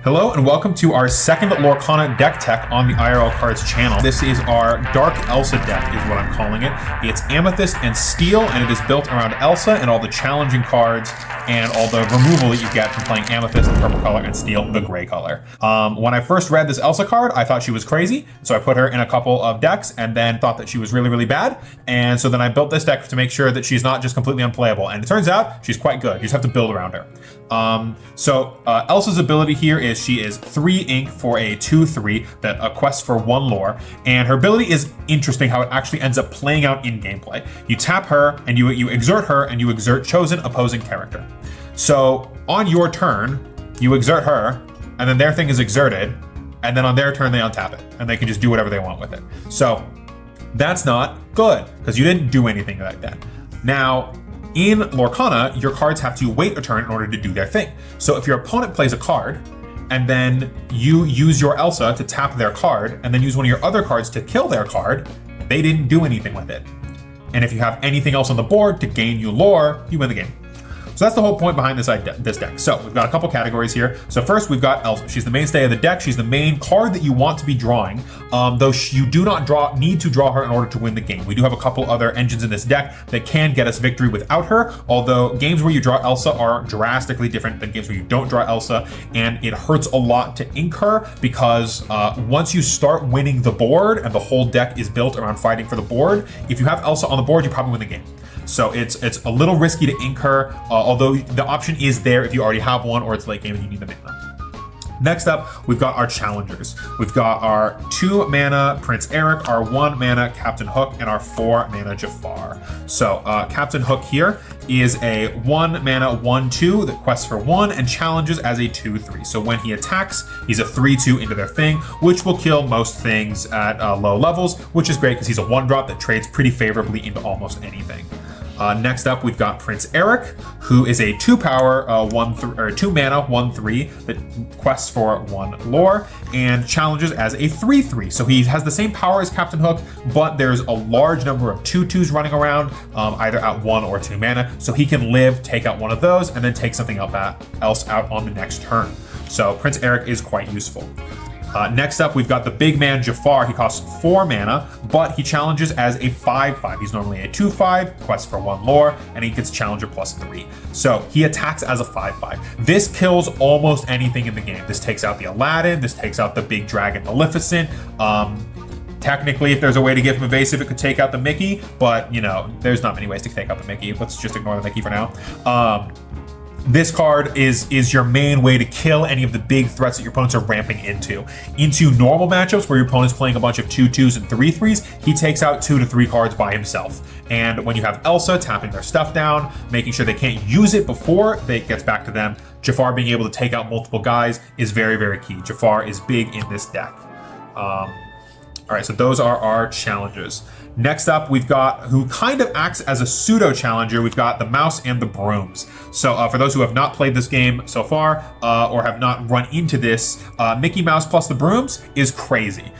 Hello and welcome to our second Lorcana deck tech on the IRL Cards channel. This is our Dark Elsa deck is what I'm calling it. It's Amethyst and Steel, and it is built around Elsa and all the challenging cards and all the removal that you get from playing Amethyst, the purple color, and Steel, the gray color. When I first read this Elsa card, I thought she was crazy, so I put her in a couple of decks and then thought that she was really, really bad. And so then I built this deck to make sure that she's not just completely unplayable. And it turns out she's quite good. You just have to build around her. Elsa's ability here is she is 3 ink for a 2/3 that quests for 1 lore, and her ability is interesting how it actually ends up playing out in gameplay. You tap her and you exert her and you exert chosen opposing character. So on your turn, you exert her, and then their thing is exerted, and then on their turn they untap it, and they can just do whatever they want with it. So that's not good because you didn't do anything like that. Now, in Lorcana, your cards have to wait a turn in order to do their thing. So if your opponent plays a card, and then you use your Elsa to tap their card, and then use one of your other cards to kill their card, they didn't do anything with it. And if you have anything else on the board to gain you lore, you win the game. So that's the whole point behind this deck. So we've got a couple categories here. So first we've got Elsa. She's the mainstay of the deck. She's the main card that you want to be drawing, though you do not need to draw her in order to win the game. We do have a couple other engines in this deck that can get us victory without her, although games where you draw Elsa are drastically different than games where you don't draw Elsa, and it hurts a lot to ink her because once you start winning the board and the whole deck is built around fighting for the board, if you have Elsa on the board, you probably win the game. So it's a little risky to ink her, although the option is there if you already have one or it's late game and you need the mana. Next up, we've got our challengers. We've got our 2 mana Prince Eric, our 1 mana Captain Hook, and our 4 mana Jafar. So Captain Hook here is a 1 mana 1/2 that quests for 1 and challenges as a 2/3. So when he attacks, he's a 3/2 into their thing, which will kill most things at low levels, which is great because he's a 1-drop that trades pretty favorably into almost anything. Next up, we've got Prince Eric, who is a 2 power, 2 mana, 1/3 that quests for 1 lore and challenges as a 3/3. So he has the same power as Captain Hook, but there's a large number of 2/2s running around, either at 1 or 2 mana. So he can live, take out one of those, and then take something else out on the next turn. So Prince Eric is quite useful. Next up, we've got the big man Jafar. He costs 4 mana, but he challenges as a 5/5. He's normally a 2/5, quests for 1 lore, and he gets challenger +3. So he attacks as a 5/5. This kills almost anything in the game. This takes out the Aladdin, this takes out the big dragon Maleficent. Technically, if there's a way to give him evasive, it could take out the Mickey, but there's not many ways to take out the Mickey. Let's just ignore the Mickey for now. This card is your main way to kill any of the big threats that your opponents are ramping into. Into normal matchups where your opponent's playing a bunch of 2/2s and 3/3s, he takes out 2 to 3 cards by himself. And when you have Elsa tapping their stuff down, making sure they can't use it before it gets back to them, Jafar being able to take out multiple guys is very, very key. Jafar is big in this deck. All right, so those are our challenges. Next up, we've got, who kind of acts as a pseudo challenger, we've got the mouse and the brooms. So for those who have not played this game so far, or have not run into this, Mickey Mouse plus the brooms is crazy.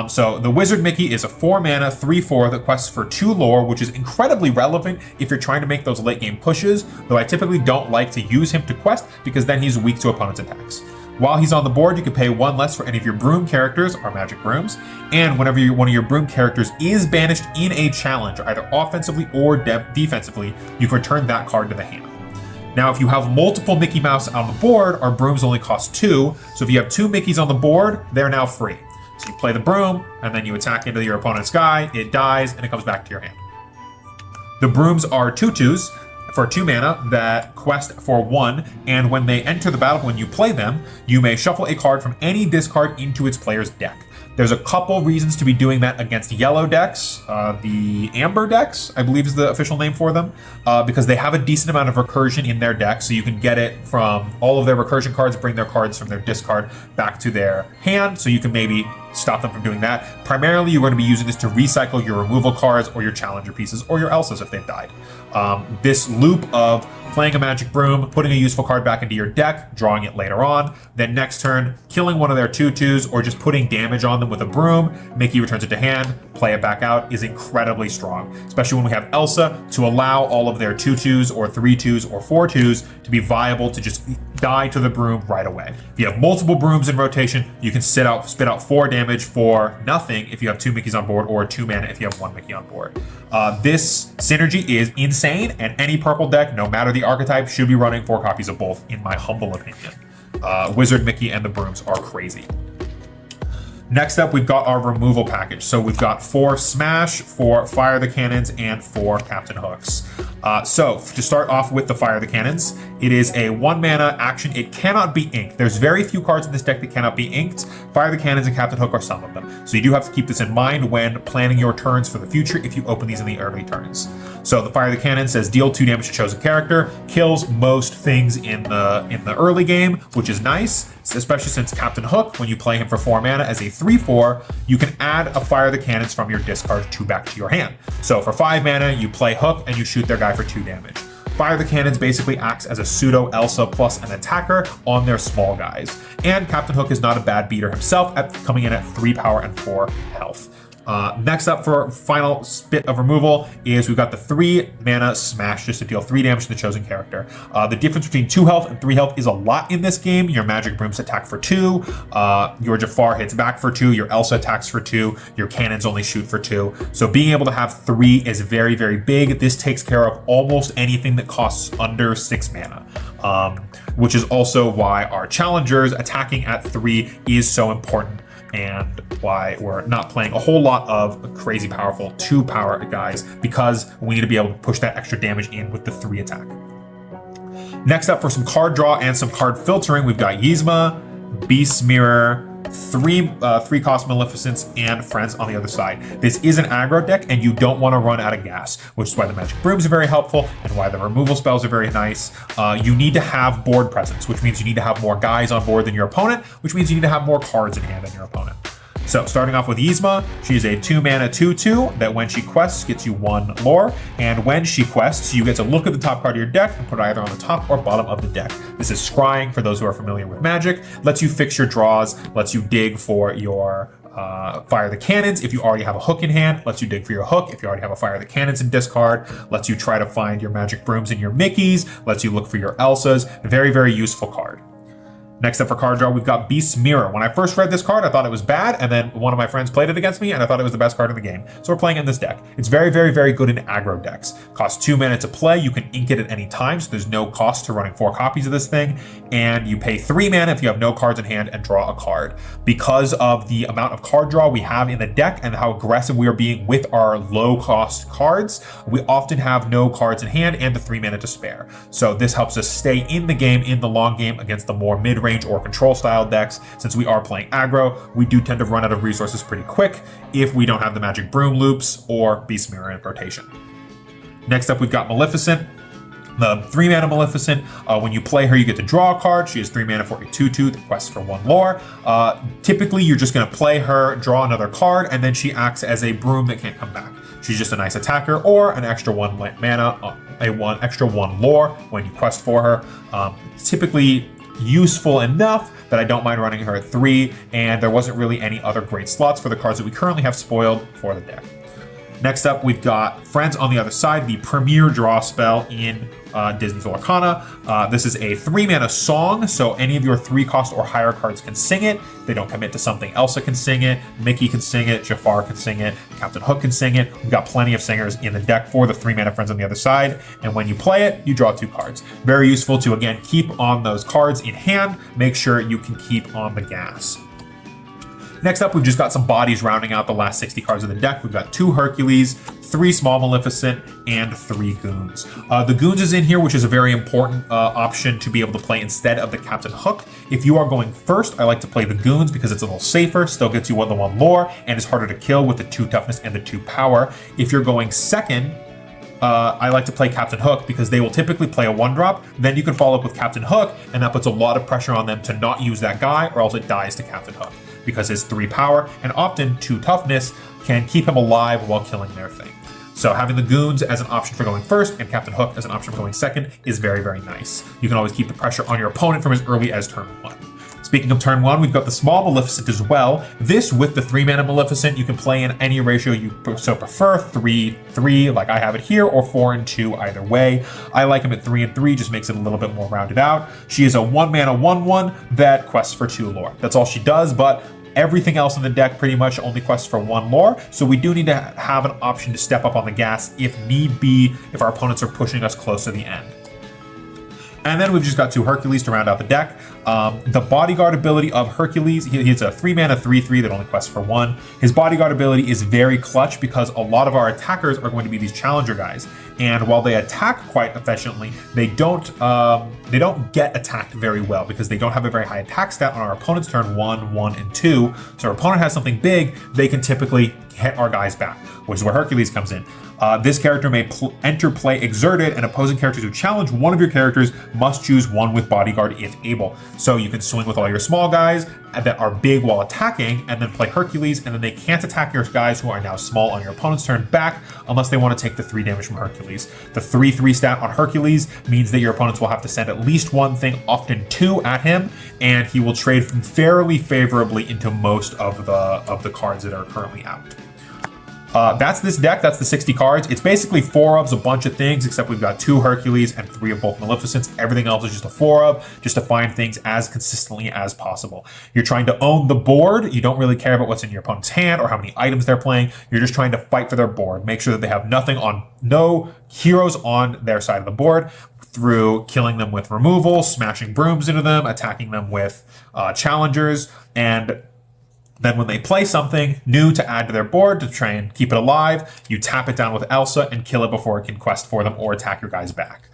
So the Wizard Mickey is a 4 mana 3/4 that quests for 2 lore, which is incredibly relevant if you're trying to make those late game pushes, though I typically don't like to use him to quest because then he's weak to opponent's attacks. While he's on the board, you can pay 1 less for any of your broom characters, or magic brooms, and whenever one of your broom characters is banished in a challenge, either offensively or defensively, you can return that card to the hand. Now, if you have multiple Mickey Mouse on the board, our brooms only cost 2, so if you have 2 Mickeys on the board, they're now free. So you play the broom, and then you attack into your opponent's guy, it dies, and it comes back to your hand. The brooms are 2/2s, for 2 mana that quest for 1, and when they enter the battle, when you play them, you may shuffle a card from any discard into its player's deck. There's a couple reasons to be doing that against yellow decks. The Amber decks, I believe is the official name for them, because they have a decent amount of recursion in their deck, so you can get it from all of their recursion cards, bring their cards from their discard back to their hand, so you can maybe stop them from doing that. Primarily, you're going to be using this to recycle your removal cards or your challenger pieces or your Elsas if they've died. This loop of playing a magic broom, putting a useful card back into your deck, drawing it later on, then next turn, killing one of their 2/2s or just putting damage on them with a broom, Mickey returns it to hand, play it back out, is incredibly strong, especially when we have Elsa to allow all of their 2/2s or 3/2s or 4/2s to be viable to just die to the broom right away. If you have multiple brooms in rotation, you can spit out 4 damage for nothing if you have 2 Mickeys on board, or 2 mana if you have 1 Mickey on board. This synergy is insane, and any purple deck, no matter the archetype, should be running 4 copies of both, in my humble opinion. Wizard Mickey and the brooms are crazy. Next up, we've got our removal package. So we've got 4 Smash, 4 Fire the Cannons, and 4 Captain Hooks. So to start off with the Fire the Cannons, it is a 1 mana action. It cannot be inked. There's very few cards in this deck that cannot be inked. Fire the Cannons and Captain Hook are some of them. So you do have to keep this in mind when planning your turns for the future if you open these in the early turns. So the Fire the Cannon says deal 2 damage to chosen character, kills most things in the early game, which is nice, especially since Captain Hook, when you play him for 4 mana as a 3/4, you can add a Fire the Cannons from your discard 2 back to your hand. So for 5 mana, you play Hook and you shoot their guy for 2 damage. Fire the Cannons basically acts as a pseudo Elsa plus an attacker on their small guys. And Captain Hook is not a bad beater himself, coming in at 3 power and 4 health. Next up for final bit of removal is we've got the 3 mana Smash, just to deal 3 damage to the chosen character. The difference between 2 health and 3 health is a lot in this game. Your Magic Brooms attack for 2, your Jafar hits back for 2, your Elsa attacks for 2, your cannons only shoot for 2. So being able to have 3 is very, very big. This takes care of almost anything that costs under 6 mana. Which is also why our challengers attacking at 3 is so important, and why we're not playing a whole lot of crazy powerful 2 power guys, because we need to be able to push that extra damage in with the 3 attack. Next up, for some card draw and some card filtering, we've got Yzma, Beast Mirror, 3 cost Maleficents, and Friends on the other side. This is an aggro deck, and you don't want to run out of gas, which is why the Magic Brooms are very helpful and why the removal spells are very nice. You need to have board presence, which means you need to have more guys on board than your opponent, which means you need to have more cards in hand than your opponent. So starting off with Yzma, she's a 2 mana 2/2 that when she quests gets you 1 lore, and when she quests, you get to look at the top card of your deck and put it either on the top or bottom of the deck. This is scrying for those who are familiar with Magic, lets you fix your draws, lets you dig for your Fire the Cannons if you already have a Hook in hand, lets you dig for your Hook if you already have a Fire the Cannons in discard, lets you try to find your Magic Brooms and your Mickeys, lets you look for your Elsas. Very, very useful card. Next up for card draw, we've got Beast's Mirror. When I first read this card, I thought it was bad, and then one of my friends played it against me, and I thought it was the best card in the game. So we're playing in this deck. It's very, very, very good in aggro decks. Costs 2 mana to play. You can ink it at any time, so there's no cost to running 4 copies of this thing. And you pay 3 mana if you have no cards in hand and draw a card. Because of the amount of card draw we have in the deck and how aggressive we are being with our low-cost cards, we often have no cards in hand and the 3 mana to spare. So this helps us stay in the game, in the long game, against the more mid-range or control style decks. Since we are playing aggro, we do tend to run out of resources pretty quick if we don't have the Magic Broom loops or Beast Mirror in rotation. Next up, we've got Maleficent. The 3 mana Maleficent, when you play her, you get to draw a card. She has 3 mana for a 2/2 that quests for 1 lore. Typically, you're just going to play her, draw another card, and then she acts as a broom that can't come back. She's just a nice attacker or an extra 1 mana, extra 1 lore when you quest for her. Typically useful enough that I don't mind running her at 3, and there wasn't really any other great slots for the cards that we currently have spoiled for the deck. Next up, we've got Friends on the other side, the premier draw spell in Disney's Lorcana. This is a 3 mana song, so any of your 3 cost or higher cards can sing it. They don't commit to something. Elsa can sing it, Mickey can sing it, Jafar can sing it, Captain Hook can sing it. We've got plenty of singers in the deck for the 3 mana Friends on the other side, and when you play it, you draw 2 cards. Very useful to, again, keep on those cards in hand. Make sure you can keep on the gas. Next up, we've just got some bodies rounding out the last 60 cards of the deck. We've got 2 Hercules, 3 Small Maleficent, and 3 Goons. The Goons is in here, which is a very important option to be able to play instead of the Captain Hook. If you are going first, I like to play the Goons because it's a little safer, still gets you the 1 lore, and is harder to kill with the 2 toughness and the 2 power. If you're going second, I like to play Captain Hook because they will typically play a 1-drop. Then you can follow up with Captain Hook, and that puts a lot of pressure on them to not use that guy, or else it dies to Captain Hook. because his 3 power and often 2 toughness can keep him alive while killing their thing. So having the goons as an option for going first and Captain Hook as an option for going second is very, very nice. You can always keep the pressure on your opponent from as early as turn 1. Speaking of turn 1, we've got the small Maleficent as well. This, with the 3-mana Maleficent, you can play in any ratio you so prefer, 3-3 like I have it here, or 4-2 either way. I like him at 3-3, just makes it a little bit more rounded out. She is a 1-mana 1/1 that quests for 2 lore. That's all she does, but everything else in the deck pretty much only quests for 1 lore, so we do need to have an option to step up on the gas if need be, if our opponents are pushing us close to the end. And then we've just got 2 Hercules to round out the deck. The Bodyguard ability of Hercules, he's a 3-mana 3/3 that only quests for 1. His Bodyguard ability is very clutch because a lot of our attackers are going to be these Challenger guys. And while they attack quite efficiently, they don't get attacked very well because they don't have a very high attack stat on our opponent's turn 1, 1, and 2. So our opponent has something big, they can typically hit our guys back, which is where Hercules comes in. This character may enter play exerted, and opposing characters who challenge one of your characters must choose one with Bodyguard if able. So you can swing with all your small guys that are big while attacking, and then play Hercules, and then they can't attack your guys who are now small on your opponent's turn back unless they want to take the 3 damage from Hercules. The 3/3 stat on Hercules means that your opponents will have to send at least 1 thing, often 2, at him, and he will trade fairly favorably into most of the cards that are currently out. That's this deck. That's the 60 cards. It's basically 4 ofs a bunch of things, except we've got 2 Hercules and 3 of both Maleficents. Everything else is just a 4 of, just to find things as consistently as possible. You're trying to own the board. You don't really care about what's in your opponent's hand or how many items they're playing. You're just trying to fight for their board. Make sure that they have no heroes on their side of the board, through killing them with removal, smashing brooms into them, attacking them with challengers, and then when they play something new to add to their board to try and keep it alive, you tap it down with Elsa and kill it before it can quest for them or attack your guys back.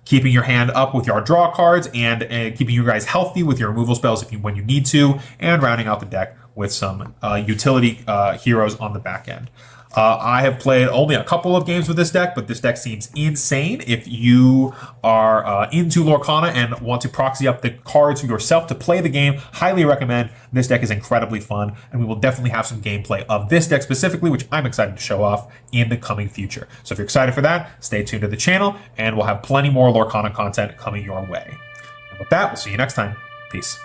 Keeping your hand up with your draw cards and keeping you guys healthy with your removal spells when you need to, and rounding out the deck with some utility heroes on the back end. I have played only a couple of games with this deck, but this deck seems insane. If you are into Lorcana and want to proxy up the cards for yourself to play the game, highly recommend. This deck is incredibly fun, and we will definitely have some gameplay of this deck specifically, which I'm excited to show off in the coming future. So if you're excited for that, stay tuned to the channel, and we'll have plenty more Lorcana content coming your way. And with that, we'll see you next time. Peace.